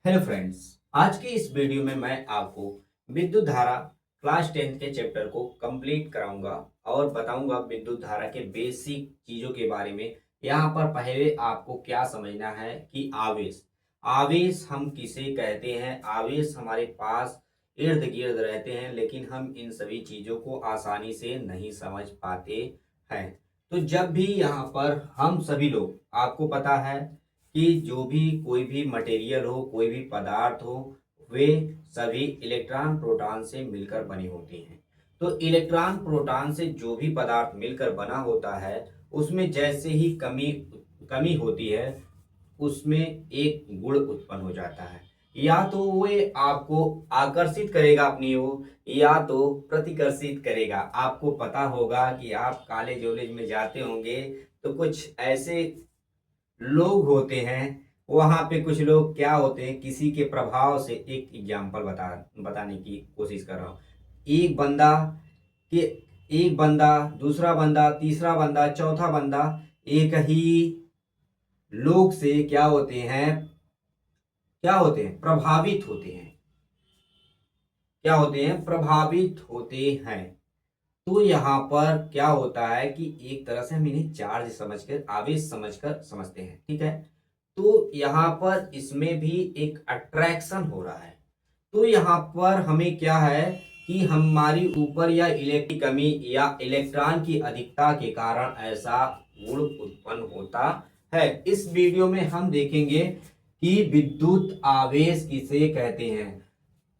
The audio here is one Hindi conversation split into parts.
Hello friends. आज के इस वीडियो में मैं आपको विद्युत धारा क्लास 10 के चैप्टर को कंप्लीट कराऊंगा और बताऊंगा विद्युत धारा के बेसिक चीज़ों के बारे में। यहाँ पर पहले आपको क्या समझना है कि आवेश आवेश हम किसे कहते हैं। आवेश हमारे पास इर्द गिर्द रहते हैं, लेकिन हम इन सभी चीज़ों को आसानी से नहीं समझ पाते हैं। तो जब भी यहाँ पर हम सभी लोग, आपको पता है कि जो भी कोई भी मटेरियल हो, कोई भी पदार्थ हो, वे सभी इलेक्ट्रॉन प्रोटॉन से मिलकर बनी होती हैं। तो इलेक्ट्रॉन प्रोटॉन से जो भी पदार्थ मिलकर बना होता है, उसमें जैसे ही कमी कमी होती है, उसमें एक गुण उत्पन्न हो जाता है। या तो वे आपको आकर्षित करेगा अपनी ओर, या तो प्रतिकर्षित करेगा। आपको पता होगा कि आप कॉलेज वॉलेज में जाते होंगे तो कुछ ऐसे लोग होते हैं, वहां पे कुछ लोग क्या होते हैं, किसी के प्रभाव से, एक एग्जांपल बताने की कोशिश कर रहा हूँ। एक बंदा के एक बंदा, दूसरा बंदा, तीसरा बंदा, चौथा बंदा एक ही लोग से क्या होते हैं प्रभावित होते हैं। क्या होते हैं प्रभावित होते हैं। तो यहाँ पर क्या होता है कि एक तरह से हम इन्हें चार्ज समझकर, आवेश समझकर समझते हैं, ठीक है। तो यहाँ पर इसमें भी एक अट्रैक्शन हो रहा है। तो यहाँ पर हमें क्या है कि हमारी ऊपर या इलेक्ट्रिक की कमी या इलेक्ट्रॉन की अधिकता के कारण ऐसा गुण उत्पन्न होता है। इस वीडियो में हम देखेंगे कि विद्युत आवेश किसे कहते हैं।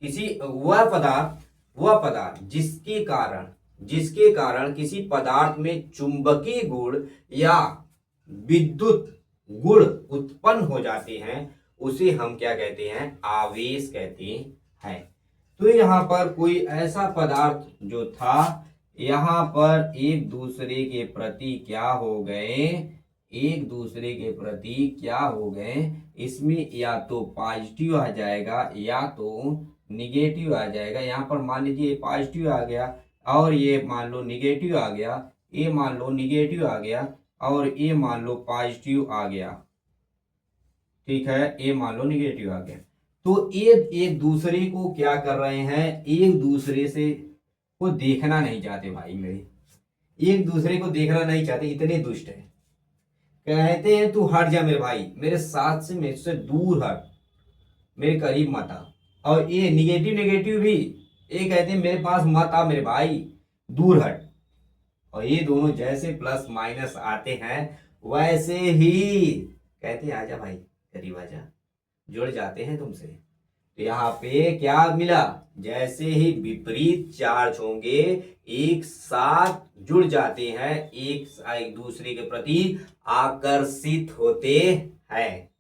किसी वह पदार्थ जिसके कारण किसी पदार्थ में चुंबकीय गुण या विद्युत गुण उत्पन्न हो जाते हैं, उसे हम क्या कहते हैं, आवेश कहते हैं। तो यहाँ पर कोई ऐसा पदार्थ जो था, यहाँ पर एक दूसरे के प्रति क्या हो गए, इसमें या तो पॉजिटिव आ जाएगा या तो निगेटिव आ जाएगा। यहाँ पर मान लीजिए पॉजिटिव आ गया और ये मान लो निगेटिव आ गया, ये मान लो निगेटिव आ गया और ये मान लो पॉजिटिव आ गया, ठीक है। ये मान लो निगेटिव आ गया। तो ये एक दूसरे को क्या कर रहे हैं, एक दूसरे से को देखना नहीं चाहते भाई मेरे, एक दूसरे को देखना नहीं चाहते, इतने दुष्ट है। कहते हैं तू हट जा मेरे भाई, मेरे साथ से, मेरे से दूर हट, मेरे करीब मत आ। और ये निगेटिव निगेटिव भी, ये कहते हैं मेरे पास मत आ मेरे भाई, दूर हट। और ये दोनों जैसे प्लस माइनस आते हैं, वैसे ही कहते हैं आजा भाई, करीब आजा, जुड़ जाते हैं तुमसे। तो यहाँ पे क्या मिला, जैसे ही विपरीत चार्ज होंगे एक साथ जुड़ जाते हैं, एक दूसरे के प्रति आकर्षित होते हैं।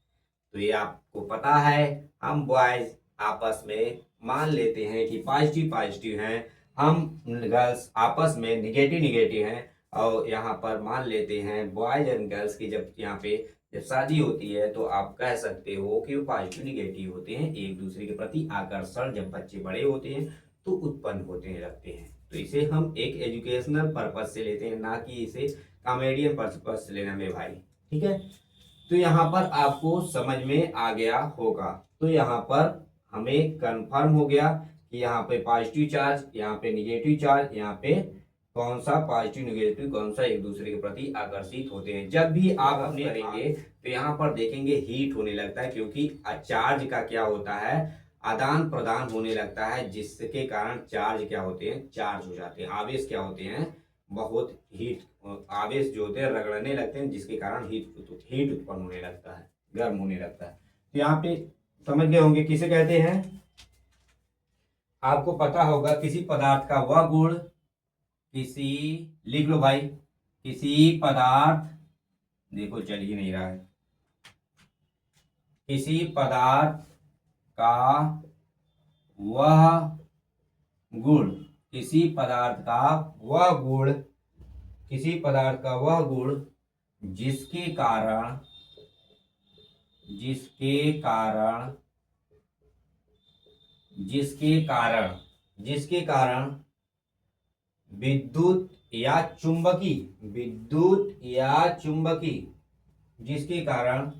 तो ये आपको पता है, हम बॉयज आपस में मान लेते हैं कि पॉजिटिव पॉजिटिव हैं, हम गर्ल्स आपस में निगेटिव निगेटिव हैं। और यहाँ पर मान लेते हैं बॉयज एंड गर्ल्स की जब शादी होती है, तो आप कह सकते हो कि वो पॉजिटिव निगेटिव होते हैं। एक दूसरे के प्रति आकर्षण जब बच्चे बड़े होते हैं तो उत्पन्न होते लगते हैं। तो इसे हम एक एजुकेशनल पर्पज से लेते हैं, ना कि इसे कॉमेडियन पर्पज से लेना मेरे भाई, ठीक है। तो यहाँ पर आपको समझ में आ गया होगा। तो यहाँ पर हमें कंफर्म हो गया कि यहाँ पे पॉजिटिव चार्ज, यहाँ पे निगेटिव चार्ज, यहाँ पे कौन सा पॉजिटिव निगेटिव कौन सा एक दूसरे के प्रति आकर्षित होते हैं। जब भी आप अपने करेंगे तो यहाँ पर देखेंगे हीट होने लगता है, क्योंकि चार्ज का क्या होता है, आदान प्रदान होने लगता है, जिसके कारण चार्ज क्या होते हैं, चार्ज हो जाते हैं। आवेश क्या होते हैं, बहुत हीट आवेश जो होते हैं रगड़ने लगते हैं, जिसके कारण हीट उत्पन्न होने लगता है, गर्म होने लगता है। तो यहाँ पे समझ गए होंगे किसे कहते हैं। आपको पता होगा किसी पदार्थ का वह गुण, किसी, लिख लो भाई, किसी पदार्थ, देखो चल ही नहीं रहा है, किसी पदार्थ का वह गुण, किसी पदार्थ का वह गुण, किसी पदार्थ का वह गुण जिसके कारण जिसके कारण जिसके कारण जिसके कारण विद्युत या चुंबकी जिसके कारण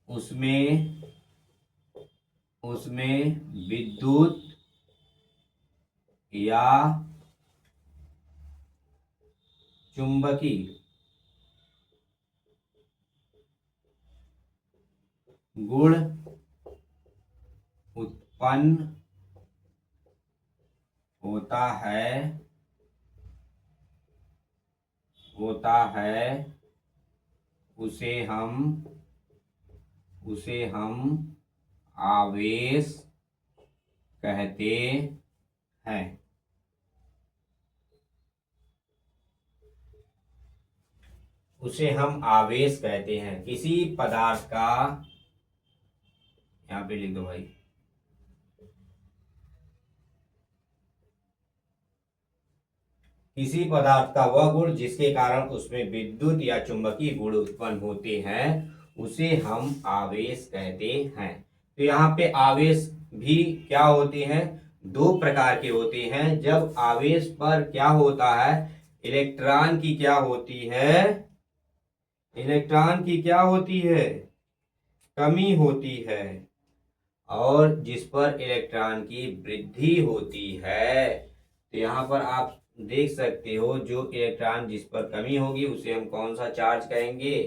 उसमें उसमें विद्युत या चुंबकीय गुण उत्पन्न होता है उसे हम आवेश कहते हैं। उसे हम आवेश कहते हैं। किसी पदार्थ का, यहाँ पे लिख दो भाई, किसी पदार्थ का वह गुण जिसके कारण उसमें विद्युत या चुंबकीय गुण उत्पन्न होते हैं उसे हम आवेश कहते हैं। तो यहाँ पे आवेश भी क्या होते हैं, दो प्रकार के होते हैं। जब आवेश पर क्या होता है, इलेक्ट्रॉन की क्या होती है, इलेक्ट्रॉन की क्या होती है, कमी होती है, और जिस पर इलेक्ट्रॉन की वृद्धि होती है। तो यहाँ पर आप देख सकते हो, जो इलेक्ट्रॉन जिस पर कमी होगी उसे हम कौन सा चार्ज कहेंगे,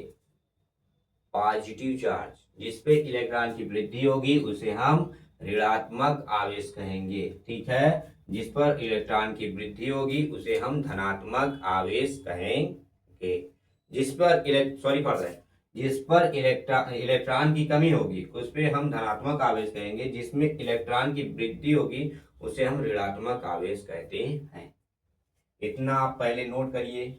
पॉजिटिव चार्ज। जिस पे इलेक्ट्रॉन की वृद्धि होगी उसे हम ऋणात्मक आवेश कहेंगे। ठीक है, जिस पर इलेक्ट्रॉन की वृद्धि होगी उसे हम धनात्मक आवेश कहेंगे। जिस पर जिस पर इलेक्ट्रॉन की कमी होगी उस पे हम धनात्मक आवेश कहेंगे। जिसमें इलेक्ट्रॉन की वृद्धि होगी उसे हम ऋणात्मक आवेश कहते हैं। इतना आप पहले नोट करिए।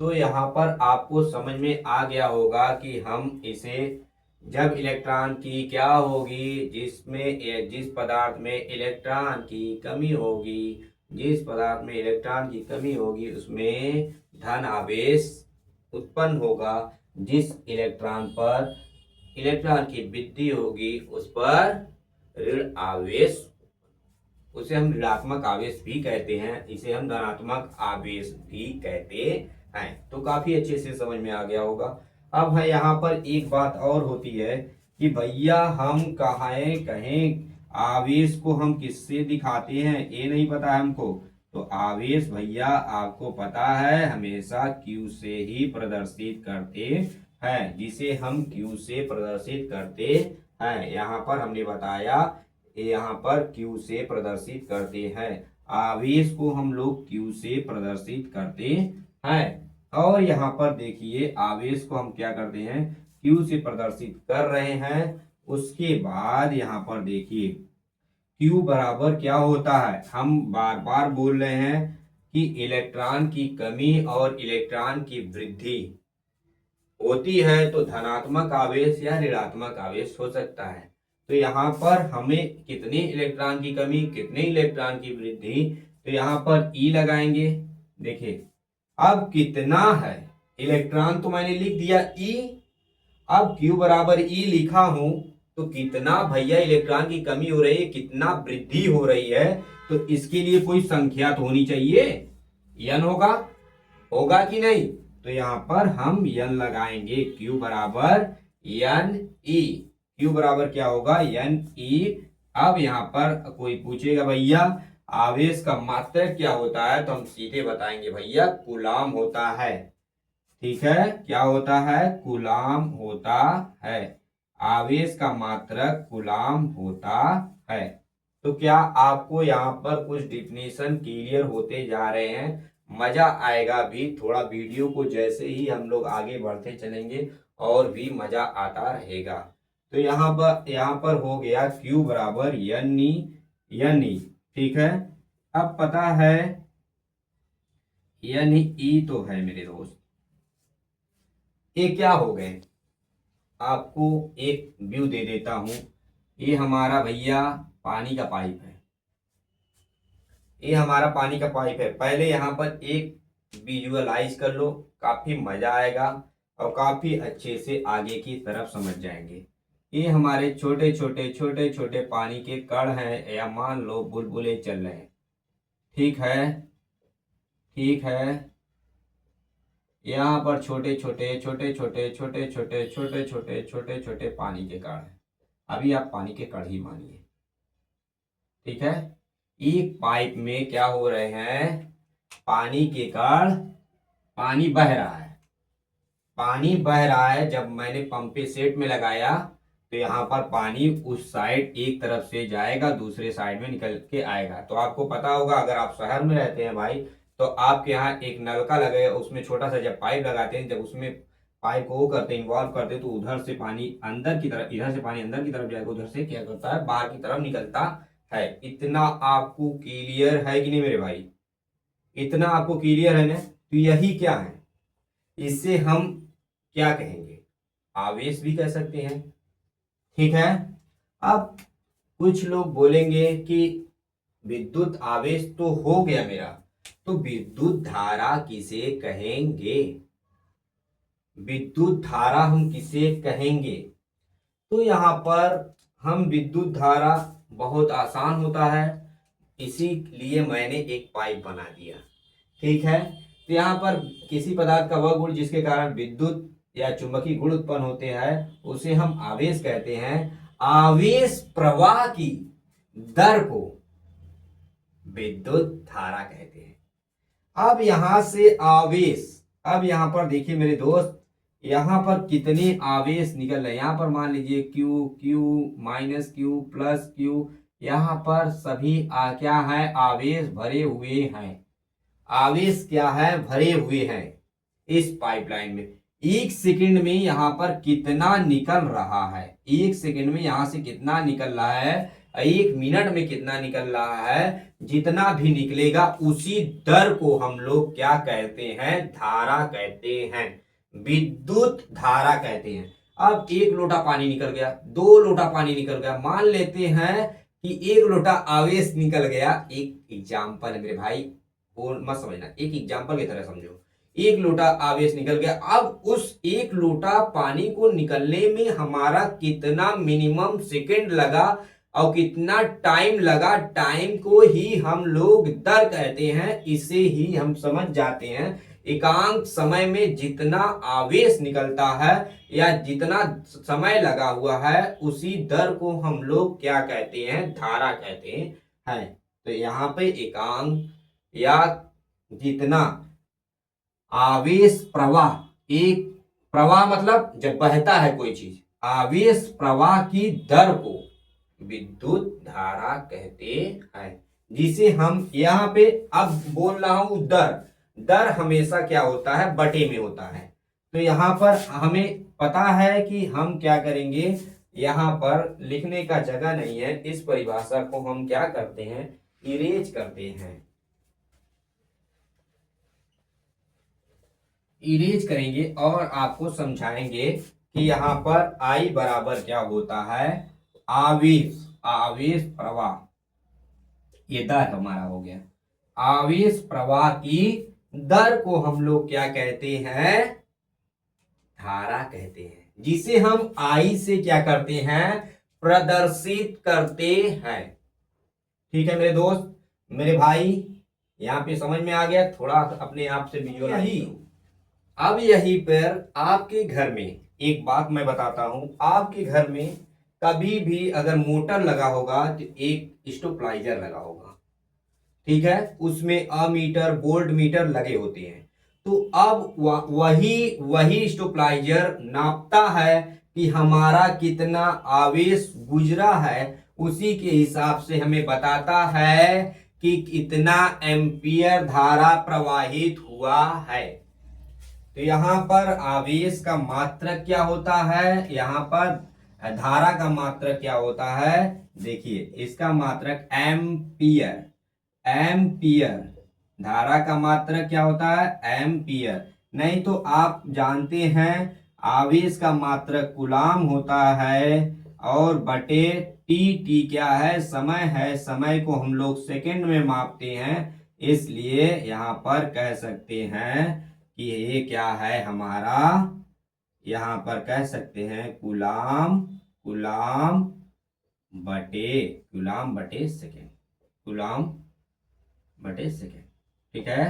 तो यहाँ पर आपको समझ में आ गया होगा कि हम इसे, जब इलेक्ट्रॉन की क्या होगी, जिस पदार्थ में इलेक्ट्रॉन की कमी होगी, जिस पदार्थ में इलेक्ट्रॉन की कमी होगी उसमें धन आवेश उत्पन्न होगा। जिस इलेक्ट्रॉन पर इलेक्ट्रॉन की वृद्धि होगी उस पर ऋण आवेश, उसे हम ऋणात्मक आवेश भी कहते हैं। इसे हम धनात्मक आवेश भी कहते हैं। तो काफी अच्छे से समझ में आ गया होगा। अब है यहाँ पर एक बात और होती है कि भैया हम कहें आवेश को हम किससे दिखाते हैं, ये नहीं पता है हमको। तो आवेश भैया आपको पता है हमेशा Q से ही प्रदर्शित करते हैं, जिसे हम Q से प्रदर्शित करते हैं। यहाँ पर हमने बताया, यहाँ पर Q से प्रदर्शित करते हैं। आवेश को हम लोग Q से प्रदर्शित करते हैं। और यहाँ पर देखिए आवेश को हम क्या करते हैं, Q से प्रदर्शित कर रहे हैं। उसके बाद यहाँ पर देखिए Q बराबर क्या होता है, हम बार बार बोल रहे हैं कि इलेक्ट्रॉन की कमी और इलेक्ट्रॉन की वृद्धि होती है तो धनात्मक आवेश या ऋणात्मक आवेश हो सकता है। तो यहाँ पर हमें कितने इलेक्ट्रॉन की कमी, कितने इलेक्ट्रॉन की वृद्धि, तो यहाँ पर E लगाएंगे। देखिए अब कितना है, इलेक्ट्रॉन तो मैंने लिख दिया E, अब Q बराबर E लिखा हूं तो कितना भैया इलेक्ट्रॉन की कमी हो रही है, कितना वृद्धि हो रही है, तो इसके लिए कोई संख्या तो होनी चाहिए, n होगा कि नहीं। तो यहाँ पर हम n लगाएंगे, Q बराबर n E, Q बराबर क्या होगा, n E। अब यहाँ पर कोई पूछेगा भैया आवेश का मात्रक क्या होता है, तो हम सीधे बताएंगे भैया कूलाम होता है। ठीक है, क्या होता है, कूलाम होता है। आवेश का मात्रक कूलाम होता है। तो क्या आपको यहाँ पर कुछ डिफिनेशन क्लियर होते जा रहे हैं, मजा आएगा भी थोड़ा वीडियो को जैसे ही हम लोग आगे बढ़ते चलेंगे और भी मजा आता रहेगा। तो यहाँ पर हो गया Q बराबर n E। ठीक है, अब पता है n E तो है मेरे दोस्त, ये क्या हो गए, आपको एक व्यू दे देता हूं। ये हमारा भैया पानी का पाइप है, ये हमारा पानी का पाइप है। पहले यहाँ पर एक विजुअलाइज कर लो, काफी मजा आएगा और काफी अच्छे से आगे की तरफ समझ जाएंगे। ये हमारे छोटे छोटे पानी के कण हैं, या मान लो बुलबुले चल रहे हैं। ठीक है, ठीक है, यहाँ पर छोटे छोटे छोटे छोटे छोटे छोटे छोटे छोटे छोटे छोटे पानी के कण हैं। अभी आप पानी के कण ही मानिए, ठीक है। एक पाइप में क्या हो रहे हैं, पानी के कण, पानी बह रहा है, पानी बह रहा है। जब मैंने पंपे सेट में लगाया तो यहाँ पर पानी उस साइड एक तरफ से जाएगा, दूसरे साइड में निकल के आएगा। तो आपको पता होगा, अगर आप शहर में रहते हैं भाई, तो आपके यहाँ एक नलका लगे, उसमें छोटा सा जब पाइप लगाते हैं, जब उसमें पाइप को वो करते हैं, इन्वॉल्व करते हैं, तो उधर से पानी अंदर की तरफ, इधर से पानी अंदर की तरफ जाएगा, उधर से क्या करता है, बाहर की तरफ निकलता है। इतना आपको क्लियर है कि नहीं मेरे भाई? इतना आपको क्लियर है ना? तो यही क्या है, इससे हम क्या कहेंगे, आवेश भी कह सकते हैं, ठीक है। अब कुछ लोग बोलेंगे कि विद्युत आवेश तो हो गया मेरा, तो विद्युत धारा किसे कहेंगे, विद्युत धारा हम किसे कहेंगे? तो यहां पर हम विद्युत धारा, बहुत आसान होता है, इसीलिए मैंने एक पाइप बना दिया, ठीक है। तो यहाँ पर किसी पदार्थ का वह गुण जिसके कारण विद्युत या चुंबकीय गुण उत्पन्न होते हैं, उसे हम आवेश कहते हैं। आवेश प्रवाह की दर को विद्युत धारा कहते हैं। अब यहां से आवेश, अब यहां पर देखिए मेरे दोस्त, यहां पर कितने आवेश निकल रहे हैं। यहां पर मान लीजिए Q, Q minus Q plus Q, यहां पर सभी क्या है, आवेश भरे हुए हैं। आवेश क्या है, भरे हुए हैं इस पाइपलाइन में। एक सेकंड में यहां पर कितना निकल रहा है, एक सेकंड में यहां से कितना निकल रहा है, एक मिनट में कितना निकल रहा है, जितना भी निकलेगा उसी दर को हम लोग क्या कहते हैं, धारा कहते हैं, विद्युत धारा कहते हैं। अब एक लोटा पानी निकल गया, दो लोटा पानी निकल गया, मान लेते हैं कि एक लोटा आवेश निकल गया। एक एग्जाम्पल है मेरे भाई, वो मत समझना, एक एग्जाम्पल की तरह समझो। एक लोटा आवेश निकल गया, अब उस एक लोटा पानी को निकलने में हमारा कितना मिनिमम सेकंड लगा और कितना टाइम लगा, टाइम को ही हम लोग दर कहते हैं। इसे ही हम समझ जाते हैं, एकांक समय में जितना आवेश निकलता है या जितना समय लगा हुआ है, उसी दर को हम लोग क्या कहते हैं, धारा कहते हैं। तो यहाँ पे एकांक या जितना आवेश प्रवाह, एक प्रवाह मतलब जब बहता है कोई चीज, आवेश प्रवाह की दर को विद्युत धारा कहते हैं, जिसे हम यहाँ पे अब बोल रहा हूं दर। दर हमेशा क्या होता है, बटे में होता है। तो यहाँ पर हमें पता है कि हम क्या करेंगे, यहाँ पर लिखने का जगह नहीं है, इस परिभाषा को हम क्या करते हैं, इरेज करते हैं, इरेज करेंगे और आपको समझाएंगे कि यहाँ पर आई बराबर क्या होता है, आवेश, आवेश प्रवाह, ये दर हमारा हो गया। आवेश प्रवाह की दर को हम लोग क्या कहते हैं, धारा कहते हैं, जिसे हम आई से क्या करते हैं, प्रदर्शित करते हैं। ठीक है मेरे दोस्त, मेरे भाई, यहाँ पे समझ में आ गया? थोड़ा अपने आप से विजुअलाइज करो। अब यहीं पर आपके घर में एक बात मैं बताता हूं, आपके घर में कभी भी अगर मोटर लगा होगा तो एक स्टेबलाइजर लगा होगा, ठीक है, उसमें अमीटर वोल्ट मीटर लगे होते हैं। तो अब वही वही स्टेबलाइजर नापता है कि हमारा कितना आवेश गुजरा है, उसी के हिसाब से हमें बताता है कि कितना एम्पियर धारा प्रवाहित हुआ है। तो यहाँ पर आवेश का मात्रक क्या होता है, यहाँ पर धारा का मात्रक क्या होता है, देखिए इसका मात्रक एम्पियर, एम्पियर, धारा का मात्रक क्या होता है, एम्पियर। नहीं तो आप जानते हैं आवेश का मात्रक कूलाम होता है, और बटे टी, टी क्या है, समय है, समय को हम लोग सेकंड में मापते हैं, इसलिए यहाँ पर कह सकते हैं कि ये क्या है हमारा, यहाँ पर कह सकते हैं कूलाम, कूलाम बटे सेकेंड, कूलाम बटे सेकेंड, ठीक है।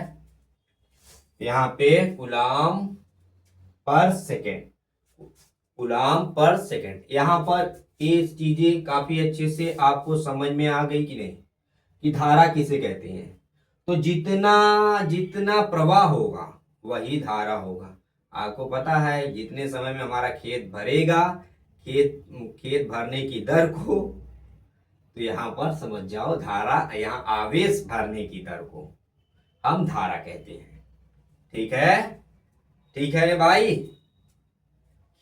यहाँ पे कूलाम पर सेकेंड, कूलाम पर सेकेंड। यहाँ पर ये चीजें काफी अच्छे से आपको समझ में आ गई कि नहीं, कि धारा किसे कहते हैं। तो जितना जितना प्रवाह होगा वही धारा होगा। आपको पता है जितने समय में हमारा खेत भरेगा, खेत खेत भरने की दर को, तो यहाँ पर समझ जाओ धारा, यहाँ आवेश भरने की दर को हम धारा कहते हैं। ठीक है, ठीक है रे भाई।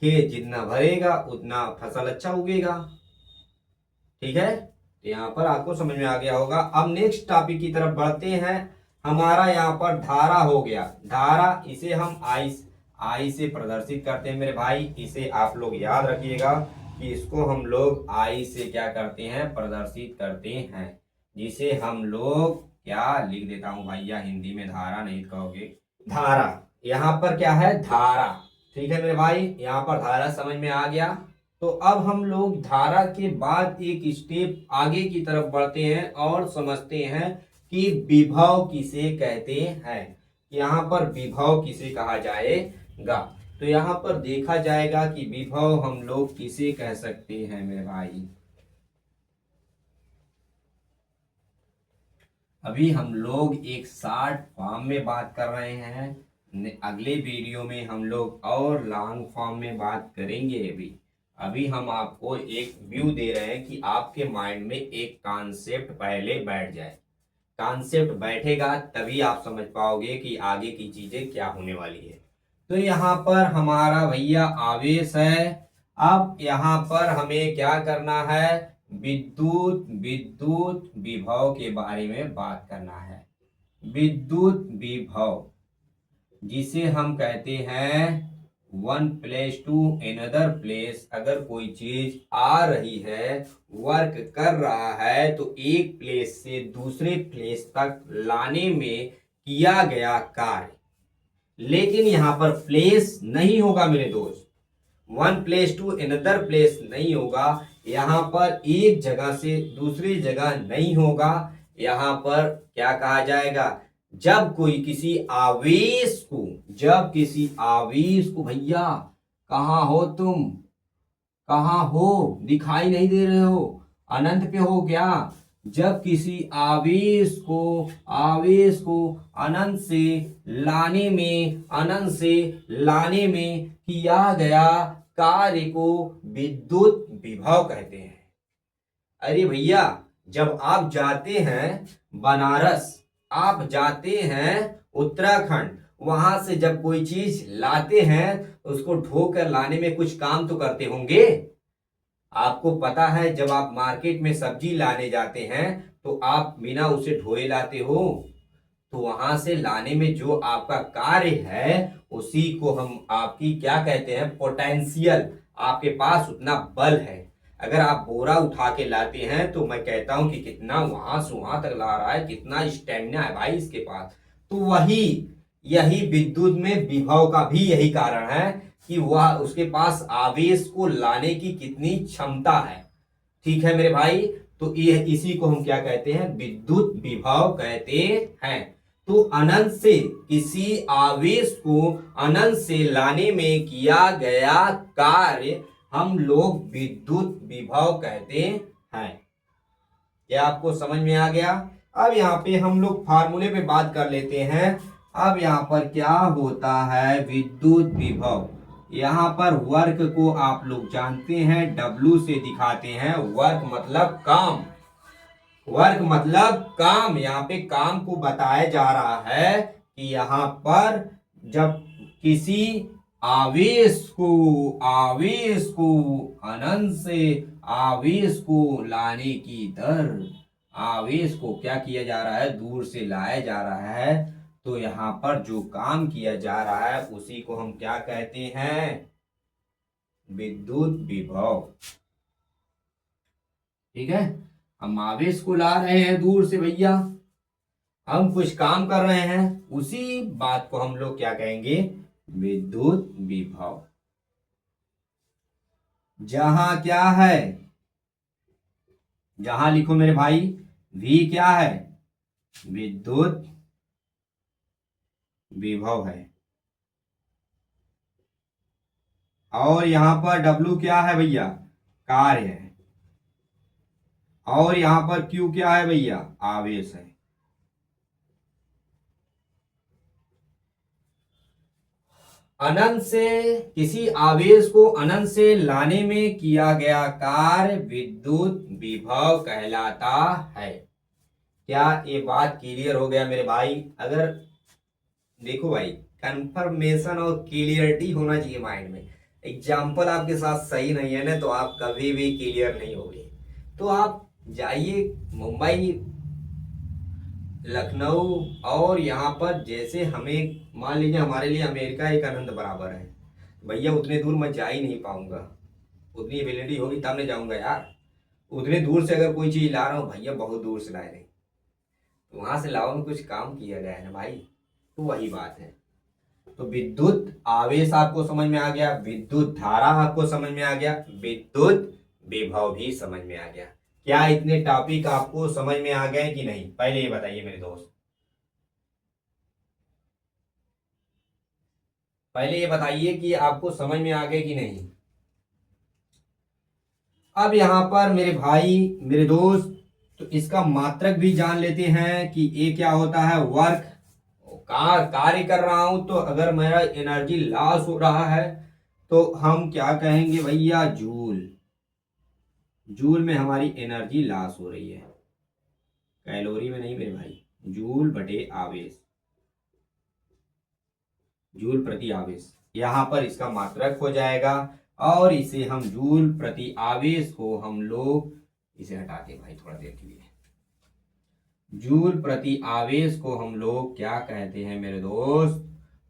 खेत जितना भरेगा उतना फसल अच्छा उगेगा। ठीक है, तो यहाँ पर आपको समझ में आ गया होगा। अब नेक्स्ट टॉपिक की तरफ बढ़ते हैं। हमारा यहाँ पर धारा हो गया, धारा इसे हम आई से प्रदर्शित करते हैं मेरे भाई। इसे आप लोग याद रखिएगा कि इसको हम लोग आई से क्या करते हैं, प्रदर्शित करते हैं, जिसे हम लोग क्या लिख देता हूं भैया, हिंदी में धारा नहीं कहोगे, धारा। यहाँ पर क्या है, धारा। ठीक है मेरे भाई, यहाँ पर धारा समझ में आ गया। तो अब हम लोग धारा के बाद एक स्टेप आगे की तरफ बढ़ते हैं और समझते हैं कि विभव किसे कहते हैं। यहाँ पर विभव किसे कहा जाएगा, तो यहाँ पर देखा जाएगा कि विभव हम लोग किसे कह सकते हैं मेरे भाई। अभी हम लोग एक शॉर्ट फॉर्म में बात कर रहे हैं, अगले वीडियो में हम लोग और लॉन्ग फॉर्म में बात करेंगे। अभी हम आपको एक व्यू दे रहे हैं कि आपके माइंड में एक कॉन्सेप्ट पहले बैठ जाए। कॉन्सेप्ट बैठेगा तभी आप समझ पाओगे कि आगे की चीजें क्या होने वाली है। तो यहाँ पर हमारा भैया आवेश है। अब यहाँ पर हमें क्या करना है, विद्युत विद्युत विभव के बारे में बात करना है। विद्युत विभव जिसे हम कहते हैं one place to another place. अगर कोई चीज आ रही है, वर्क कर रहा है, तो एक प्लेस से दूसरे प्लेस तक लाने में किया गया कार्य। लेकिन यहां पर प्लेस नहीं होगा मेरे दोस्त, one place to another place नहीं होगा। यहां पर एक जगह से दूसरी जगह नहीं होगा। यहां पर क्या कहा जाएगा, जब कोई किसी आवेश को, जब किसी आवेश को, भैया कहाँ हो तुम, कहाँ हो, दिखाई नहीं दे रहे हो, अनंत पे हो क्या। जब किसी आवेश को अनंत से लाने में, अनंत से लाने में किया गया कार्य को विद्युत विभव कहते हैं। अरे भैया, जब आप जाते हैं बनारस, आप जाते हैं उत्तराखंड, वहां से जब कोई चीज लाते हैं उसको ढोकर लाने में कुछ काम तो करते होंगे। आपको पता है जब आप मार्केट में सब्जी लाने जाते हैं तो आप बिना उसे ढोए लाते हो, तो वहां से लाने में जो आपका कार्य है उसी को हम आपकी क्या कहते हैं, पोटेंशियल। आपके पास उतना बल है। अगर आप बोरा उठा के लाते हैं तो मैं कहता हूं कि कितना वहां से वहां तक ला रहा है, कितना स्टेमिना है भाई इसके पास। तो वही यही विद्युत में विभव का भी यही कारण है कि वह उसके पास आवेश को लाने की कितनी क्षमता है। ठीक है मेरे भाई, तो ये इसी को हम क्या कहते हैं, विद्युत विभव कहते हैं। तो अनंत से किसी आवेश को अनंत से लाने में किया गया कार्य हम लोग विद्युत विभव कहते हैं। क्या आपको समझ में आ गया। अब यहाँ पे हम लोग फार्मूले पे बात कर लेते हैं। अब यहाँ पर क्या होता है, विद्युत विभव। यहाँ पर वर्क को आप लोग जानते हैं, W से दिखाते हैं। वर्क मतलब काम, वर्क मतलब काम। यहाँ पे काम को बताया जा रहा है कि यहाँ पर जब किसी आवेश को अनंत से आवेश को लाने की दर, आवेश को क्या किया जा रहा है, दूर से लाया जा रहा है, तो यहाँ पर जो काम किया जा रहा है उसी को हम क्या कहते हैं, विद्युत विभव। ठीक है, हम आवेश को ला रहे हैं दूर से भैया, हम कुछ काम कर रहे हैं, उसी बात को हम लोग क्या कहेंगे, विद्युत विभव। जहां क्या है, जहां लिखो मेरे भाई, V क्या है, विद्युत विभव है। और यहां पर W क्या है भैया, कार्य है। और यहां पर Q क्या है भैया, आवेश है। अनंत से किसी आवेश को अनंत से लाने में किया गया कार्य विद्युत विभव कहलाता है। क्या ये बात क्लियर हो गया मेरे भाई? अगर देखो भाई, कंफर्मेशन और क्लियरिटी होना चाहिए माइंड में। एग्जाम्पल आपके साथ सही नहीं है ना, तो आप कभी भी क्लियर नहीं होगे। तो आप जाइए मुंबई, लखनऊ, और यहाँ पर जैसे हमें मान लीजिए हमारे लिए अमेरिका एक अनंत बराबर है, भैया उतने दूर मैं जा ही नहीं पाऊंगा। उतनी एबिलिटी होगी तब नहीं जाऊंगा यार। उतने दूर से अगर कोई चीज ला रहा हूँ भैया, बहुत दूर से लाए रहे, तो वहां से लाओ में कुछ काम किया गया है ना भाई। तो वही बात है। तो विद्युत आवेश आपको समझ में आ गया, विद्युत धारा आपको समझ में आ गया, विद्युत विभव भी समझ में आ गया। क्या इतने टॉपिक आपको समझ में आ गए कि नहीं, पहले ये बताइए मेरे दोस्त। पहले ये बताइए कि आपको समझ में आ गए कि नहीं। अब यहां पर मेरे भाई मेरे दोस्त, तो इसका मात्रक भी जान लेते हैं कि ये क्या होता है, वर्क। कार्य कर रहा हूं तो अगर मेरा एनर्जी लॉस हो रहा है तो हम क्या कहेंगे भैया, जूल। जूल में हमारी एनर्जी लॉस हो रही है, कैलोरी में नहीं मेरे भाई। जूल बटे आवेश, जूल प्रति आवेश, यहां पर इसका मात्रक हो जाएगा। और इसे हम जूल प्रति आवेश को हम लोग इसे हटाते भाई थोड़ा देर के लिए। जूल प्रति आवेश को हम लोग क्या कहते हैं मेरे दोस्त,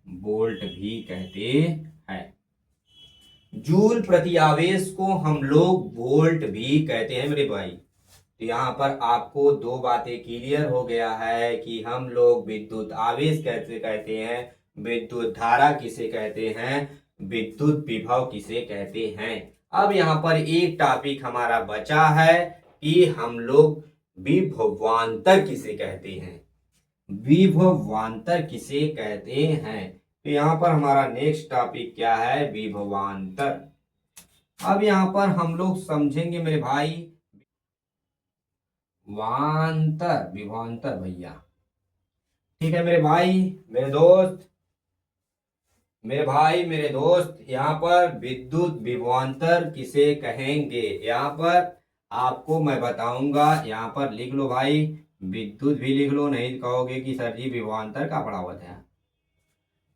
वोल्ट भी कहते हैं। जूल प्रति आवेश को हम लोग वोल्ट भी कहते हैं मेरे भाई। तो यहाँ पर आपको दो बातें क्लियर हो गया है कि हम लोग विद्युत आवेश कैसे कहते हैं, विद्युत धारा किसे कहते हैं, विद्युत विभव किसे कहते हैं। अब यहाँ पर एक टॉपिक हमारा बचा है कि हम लोग विभवांतर किसे कहते हैं, विभवांतर किसे कहते हैं। तो यहाँ पर हमारा नेक्स्ट टॉपिक क्या है, विभवांतर। अब यहाँ पर हम लोग समझेंगे मेरे भाई वांतर, विभवांतर भैया। ठीक है मेरे भाई मेरे दोस्त, मेरे भाई मेरे दोस्त, यहाँ पर विद्युत विभवांतर किसे कहेंगे, यहाँ पर आपको मैं बताऊंगा। यहाँ पर लिख लो भाई, विद्युत भी लिख लो, नहीं कहोगे कि सर जी विभवांतर का पढ़ा हुआ था।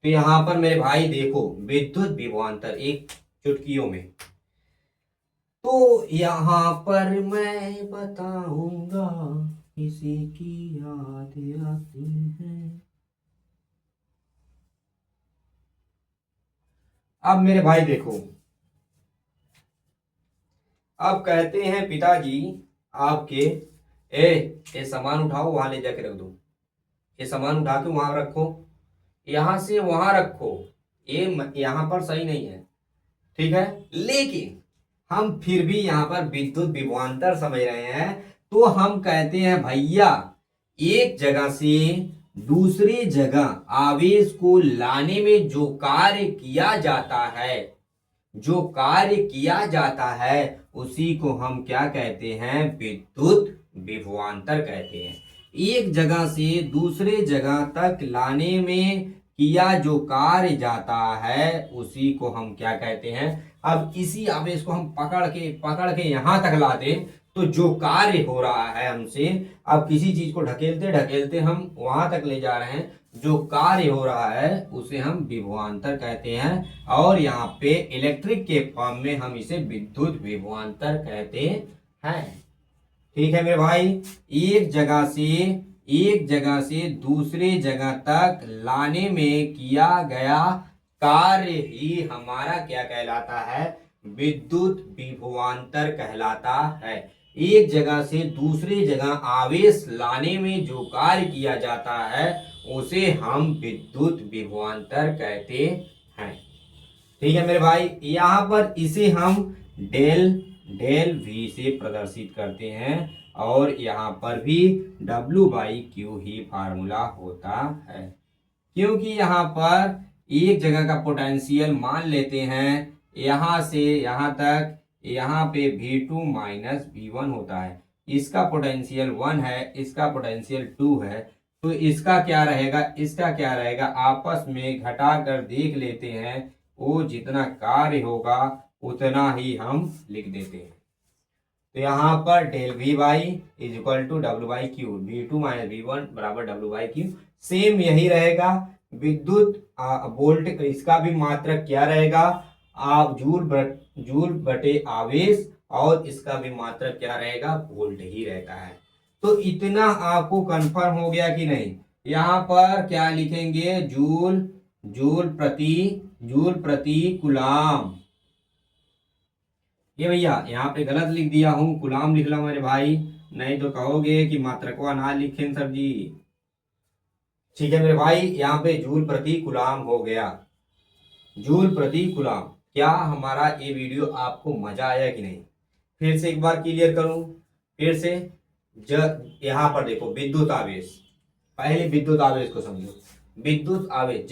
तो यहाँ पर मेरे भाई देखो, विद्युत विभवांतर एक चुटकियों में, तो यहाँ पर मैं बताऊंगा किसी की याद आती है। अब मेरे भाई देखो, अब कहते हैं पिताजी आपके, ए ये सामान उठाओ वहां ले जाके रख दो, ये सामान उठा के वहां रखो, यहां से वहां रखो, ये यहां पर सही नहीं है, ठीक है। लेकिन हम फिर भी यहां पर विद्युत विभवांतर समझ रहे हैं, तो हम कहते हैं भैया एक जगह से दूसरी जगह आवेश को लाने में जो कार्य किया जाता है, जो कार्य किया जाता है उसी को हम क्या कहते हैं, विद्युत विभवांतर कहते हैं। एक जगह से दूसरे जगह तक लाने में किया जो कार्य जाता है उसी को हम क्या कहते हैं। अब इसी आवेश को हम पकड़ के यहां तक ला दें तो जो कार्य हो रहा है हमसे, अब किसी चीज को ढकेलते ढकेलते हम वहां तक ले जा रहे हैं, जो कार्य हो रहा है उसे हम विभवांतर कहते हैं। और यहाँ पे इलेक्ट्रिक के फॉर्म में हम इसे विद्युत विभवांतर कहते हैं। ठीक है मेरे भाई, एक जगह से दूसरे जगह तक लाने में किया गया कार्य ही हमारा क्या कहलाता है, विद्युत विभवांतर कहलाता है। एक जगह से दूसरी जगह आवेश लाने में जो कार्य किया जाता है उसे हम विद्युत विभवांतर कहते हैं। ठीक है मेरे भाई, यहाँ पर इसे हम डेल डेल V से प्रदर्शित करते हैं, और यहाँ पर भी W/Q ही फार्मूला होता है। क्योंकि यहाँ पर एक जगह का पोटेंशियल मान लेते हैं यहाँ से यहाँ तक, यहाँ पे V2 माइनस V1 होता है, इसका पोटेंशियल 1 है, इसका पोटेंशियल 2 है, तो इसका क्या रहेगा, इसका क्या रहेगा, आपस में घटा कर देख लेते हैं, वो जितना कार्य होगा उतना ही हम लिख देते हैं। तो यहाँ पर del V Y is equal to W by Q, V2 minus V1 बराबर डब्ल्यू बाई क्यू। सेम यही रहेगा विद्युत वोल्ट, इसका भी मात्रक क्या रहेगा, आप जूल बटे आवेश, और इसका भी मात्रक क्या रहेगा, वोल्ट ही रहता है। तो इतना आपको कंफर्म हो गया कि नहीं। यहाँ पर क्या लिखेंगे, जूल जूल प्रति कुलाम। ये भैया यहाँ पे गलत लिख दिया हूं, गुलाम लिख लो मेरे भाई, नहीं तो कहोगे कि मात्रकवा ना लिखें सर जी। ठीक है मेरे भाई, यहाँ पे जूल प्रति गुलाम हो गया, जूल प्रति गुलाम। क्या हमारा ये वीडियो आपको मजा आया कि नहीं, फिर से एक बार क्लियर करूं, फिर से। यहाँ पर देखो विद्युत आवेश, पहले विद्युत आवेश को समझो। विद्युत आवेश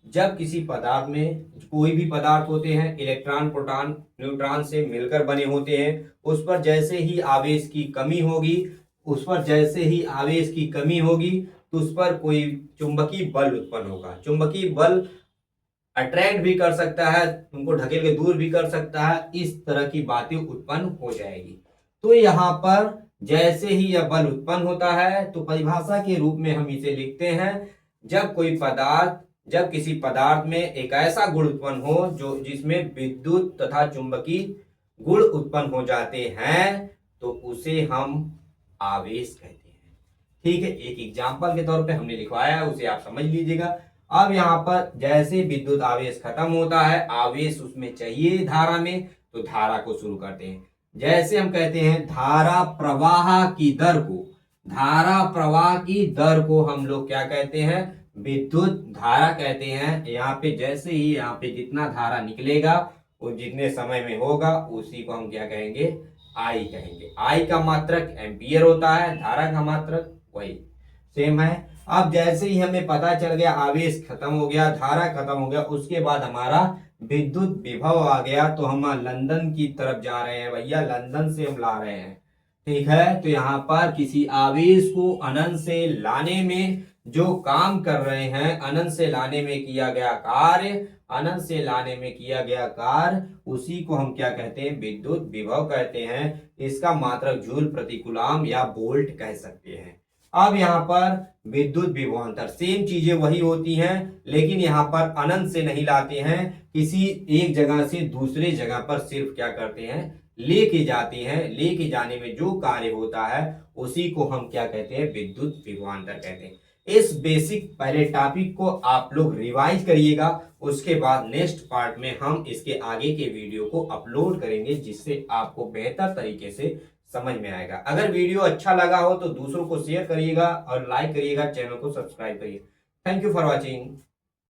जब किसी पदार्थ में कोई भी पदार्थ होते हैं, इलेक्ट्रॉन प्रोटॉन न्यूट्रॉन से मिलकर बने होते हैं, उस पर जैसे ही आवेश की कमी होगी, तो उस पर कोई चुंबकीय बल उत्पन्न होगा। चुंबकीय बल अट्रैक्ट भी कर सकता है, तुमको ढकेल के दूर भी कर सकता है, इस तरह की बातें उत्पन्न हो जाएगी। तो यहाँ पर जैसे ही यह बल उत्पन्न होता है, तो परिभाषा के रूप में हम इसे लिखते हैं, जब किसी पदार्थ में एक ऐसा गुण उत्पन्न हो जो जिसमें विद्युत तथा चुंबकीय गुण उत्पन्न हो जाते हैं, तो उसे हम आवेश कहते हैं। ठीक है, एक एग्जाम्पल के तौर पे हमने लिखवाया है, उसे आप समझ लीजिएगा। अब यहाँ पर जैसे विद्युत आवेश खत्म होता है, आवेश उसमें चाहिए धारा में, तो धारा को शुरू करते हैं। जैसे हम कहते हैं धारा प्रवाह की दर को हम लोग क्या कहते हैं, विद्युत धारा कहते हैं। यहाँ पे जैसे ही यहाँ पे जितना धारा निकलेगा वो जितने समय में होगा उसी को हम क्या कहेंगे, आई कहेंगे। आई का मात्रक एम्पियर होता है, धारा का मात्रक वही सेम है। अब जैसे ही हमें पता चल गया आवेश खत्म हो गया, धारा खत्म हो गया, उसके बाद हमारा विद्युत विभव आ गया, तो हम लंदन की तरफ जा रहे हैं भैया, लंदन से हम ला रहे हैं। ठीक है, तो यहाँ पर किसी आवेश को अनंत से लाने में जो काम कर रहे हैं, अनंत से लाने में किया गया कार्य, उसी को हम क्या कहते हैं, विद्युत विभव कहते हैं। इसका मात्रक जूल प्रति कूलम या वोल्ट कह सकते हैं। अब यहाँ पर विद्युत विभवांतर सेम चीजें वही होती हैं, लेकिन यहाँ पर अनंत से नहीं लाते हैं, किसी एक जगह से दूसरे जगह पर सिर्फ क्या करते हैं, लेके जाते हैं। लेके जाने में जो कार्य होता है उसी को हम क्या कहते हैं, विद्युत विभवांतर कहते हैं। इस बेसिक पहले टॉपिक को आप लोग रिवाइज करिएगा, उसके बाद नेक्स्ट पार्ट में हम इसके आगे के वीडियो को अपलोड करेंगे, जिससे आपको बेहतर तरीके से समझ में आएगा। अगर वीडियो अच्छा लगा हो तो दूसरों को शेयर करिएगा और लाइक करिएगा, चैनल को सब्सक्राइब करिए। Thank you for watching.